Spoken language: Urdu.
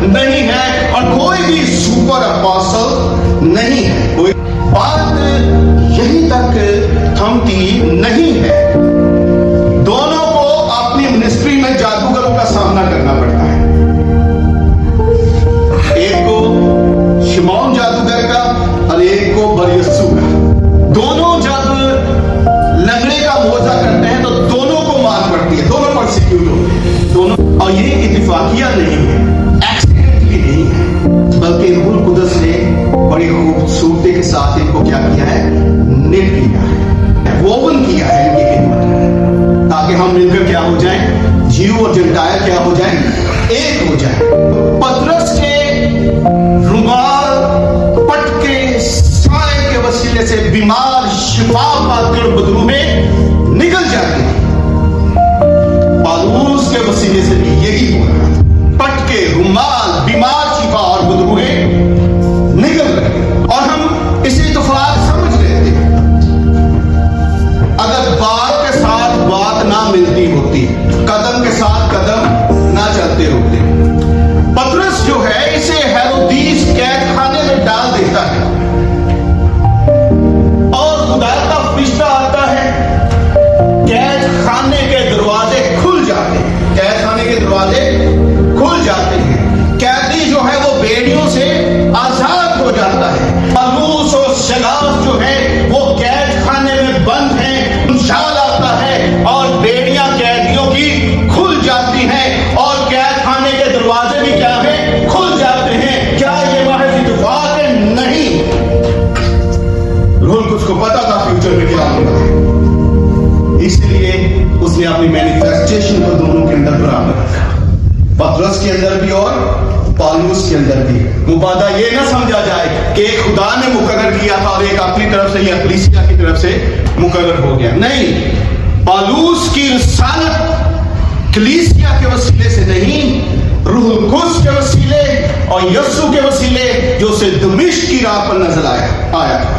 نہیں ہے اور کوئی بھی سپر اپوسل نہیں ہے. کوئی بات یہیں تک تھمتی نہیں ہے. دونوں کو اپنی منسٹری میں جادوگروں کا سامنا کرنا پڑتا ہے. ایک کو شمعون جادوگر کا اور ایک کو بریسو کا. دونوں جب لنگڑے کا موعظہ کرتے ہیں تو دونوں کو مار پڑتی ہے, دونوں پرسیکیوٹ ہوتے ہیں دونوں. اور یہ اتفاقیہ نہیں ہے, ایکسیڈنٹلی نہیں ہے, بلکہ روح القدس نے بڑی خوبصورتی کے ساتھ ان کو کیا کیا ہے, نٹ کیا ہے, ووون کیا ہے ان کی خدمت میں, تاکہ ہم مل کر کیا ہو جائیں, جیو اور جنٹائل کیا ہو جائیں, ایک ہو جائیں. پطرس کے رومال پٹ کے سائے کے وسیلے سے بیمار شفا پا کر بدروہیں نکل جاتے ہیں. پالوس کے وسیلے سے بھی یہی ہو رہا ہے. پٹ کے رومال بیمار شفا اور بدروہیں نکل رہے ہیں. اور ہم اسے اتفاق سمجھ لیتے ہیں. اگر بات کے ساتھ بات نہ ملتی ہوتی, قدم کے ساتھ قدم نہ چلتے ہوتے, پطرس جو ہے اسے ہیرودیس قید خانے میں ڈال دیتا ہے اور خدا کا فرشتہ آتا ہے, قید خانے کے دروازے کھل جاتے ہیں. قید خانے کے دروازے کھل جاتے ہیں. قیدی جو ہے وہ بیڑیوں سے آزاد ہو جاتا ہے. پالوس اور سیلاس جو ہے وہ قید خانے میں بند ہیں. انشال آتا ہے اور بیڑیاں قیدیوں کی کھل جاتی ہیں اور قید خانے کے دروازے بھی کیا ہیں, کھل جاتے ہیں. کیا یہ محض اتفاق ہے؟ نہیں. روح القدس کو پتا تھا فیوچر میں کیا ہوگا, اس لیے اس نے اپنی مینیفیسٹیشن کو دونوں کے اندر برابر رکھا, پطرس کے اندر بھی اور پالوس کے اندر بھی. مبادہ یہ نہ سمجھا جائے کہ ایک خدا نے مقرر کیا تھا اور ایک اپنی طرف سے یا کلیسیا کی طرف سے مقرر ہو گیا. نہیں, پالوس کی رسالت کلیسیا کے وسیلے سے نہیں, روح القدس کے وسیلے اور یسوع کے وسیلے جو اسے دمشق کی راہ پر نظر آیا.